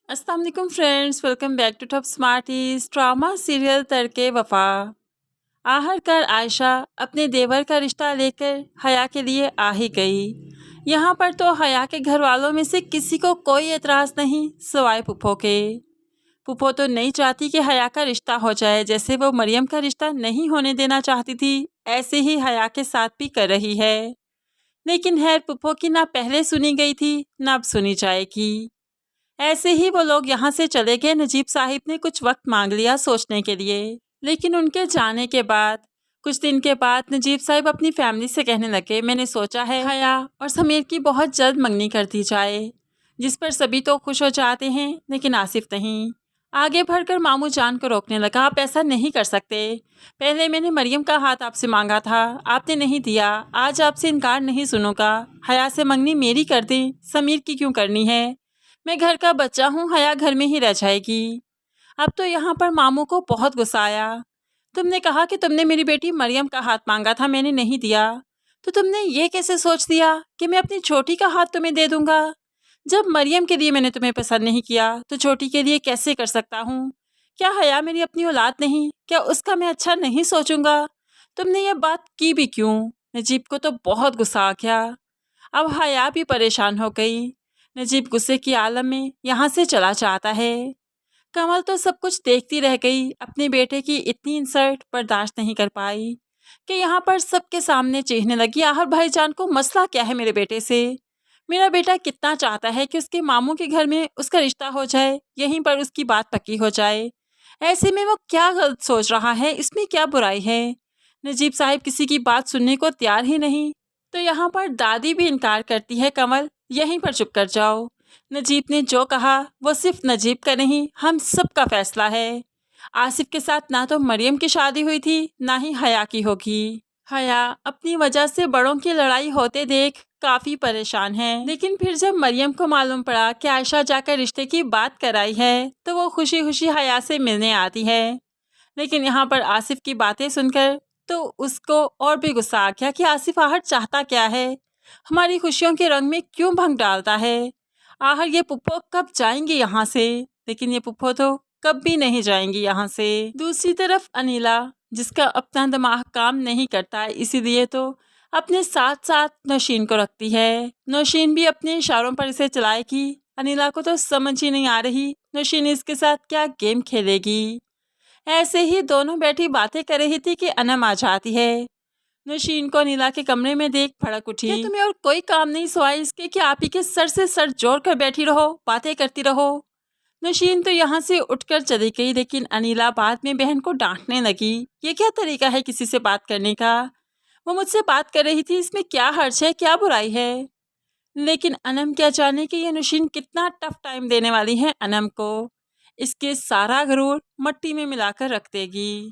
अस्सलाम वालेकुम friends, welcome back to Top Smarties. Drama serial Tadke Wafa. आखिरकार आयशा अपने देवर का रिश्ता लेकर हया के लिए आ ही गई। यहाँ पर तो हया के घर वालों में से किसी को कोई एतराज़ नहीं सिवाय पुप्पो के। पुप्पो तो नहीं चाहती कि हया का रिश्ता हो जाए, जैसे वो मरियम का रिश्ता नहीं होने देना चाहती थी ऐसे ही हया के साथ भी कर रही है। लेकिन खैर पुप्पो की ना पहले सुनी गई थी ना अब सुनी जाएगी। ऐसे ही वो लोग यहाँ से चले गए। नजीब साहिब ने कुछ वक्त मांग लिया सोचने के लिए, लेकिन उनके जाने के बाद कुछ दिन के बाद नजीब साहिब अपनी फैमिली से कहने लगे, मैंने सोचा है हया और समीर की बहुत जल्द मंगनी कर दी जाए, जिस पर सभी तो खुश हो जाते हैं लेकिन आसिफ नहीं। आगे बढ़कर मामू जान को रोकने लगा, आप ऐसा नहीं कर सकते। पहले मैंने मरियम का हाथ आपसे मांगा था, आपने नहीं दिया। आज आपसे इनकार नहीं सुनूंगा। हया से मंगनी मेरी कर दें, समीर की क्यों करनी है? मैं घर का बच्चा हूँ, हया घर में ही रह जाएगी। अब तो यहाँ पर मामू को बहुत गुस्सा आया। तुमने कहा कि तुमने मेरी बेटी मरियम का हाथ मांगा था, मैंने नहीं दिया, तो तुमने ये कैसे सोच दिया कि मैं अपनी छोटी का हाथ तुम्हें दे दूंगा? जब मरियम के लिए मैंने तुम्हें पसंद नहीं किया तो छोटी के लिए कैसे कर सकता हूँ? क्या हया मेरी अपनी औलाद नहीं? क्या उसका मैं अच्छा नहीं सोचूंगा? तुमने ये बात की भी क्यों? नजीब को तो बहुत गुस्सा आ गया। अब हया भी परेशान हो गई। नजीब गुस्से की आलम में यहाँ से चला जाता है। कमल तो सब कुछ देखती रह गई। अपने बेटे की इतनी इंसल्ट बर्दाश्त नहीं कर पाई कि यहाँ पर सबके सामने चीखने लगी, आखिर भाईजान को मसला क्या है मेरे बेटे से? मेरा बेटा कितना चाहता है कि उसके मामू के घर में उसका रिश्ता हो जाए, यहीं पर उसकी बात पक्की हो जाए। ऐसे में वो क्या गलत सोच रहा है? इसमें क्या बुराई है? नजीब साहिब किसी की बात सुनने को तैयार ही नहीं। तो यहाँ पर दादी भी इनकार करती है, कमल यहीं पर चुप कर जाओ। नजीब ने जो कहा वो सिर्फ नजीब का नहीं, हम सब का फैसला है। आसिफ के साथ ना तो मरियम की शादी हुई थी ना ही हया की होगी। हया अपनी वजह से बड़ों की लड़ाई होते देख काफी परेशान है। लेकिन फिर जब मरियम को मालूम पड़ा कि आयशा जाकर रिश्ते की बात कराई है तो वो खुशी खुशी हया से मिलने आती है। लेकिन यहाँ पर आसिफ की बातें सुनकर तो उसको और भी गुस्सा आ गया कि आसिफ आखिर चाहता क्या है? हमारी खुशियों के रंग में क्यों भंग डालता है? आखिर ये पुप्पो कब जाएंगी यहाँ से? लेकिन ये पुप्पो तो कभी नहीं जाएंगी यहाँ से। दूसरी तरफ अनिला, जिसका अपना दिमाग काम नहीं करता है, इसीलिए तो अपने साथ साथ नौशीन को रखती है। नौशीन भी अपने इशारों पर इसे चलाएगी। अनिला को तो समझ ही नहीं आ रही नौशीन इसके साथ क्या गेम खेलेगी। ऐसे ही दोनों बैठी बातें कर रही थी कि अनम आ जाती है। नौशीन को अनिला के कमरे में देख भड़क उठी। क्या तुम्हें और कोई काम नहीं सिवाय इसके कि आप ही के सर से सर जोड़ कर बैठी रहो, बातें करती रहो? नौशीन तो यहाँ से उठकर चली गई, लेकिन अनिला बाद में बहन को डांटने लगी। ये क्या तरीका है किसी से बात करने का? वो मुझसे बात कर रही थी, इसमें क्या हर्ज है, क्या बुराई है? लेकिन अनम क्या जाने कि ये नौशीन कितना टफ टाइम देने वाली है अनम को। इसके सारा गरूर मट्टी में मिलाकर रख देगी।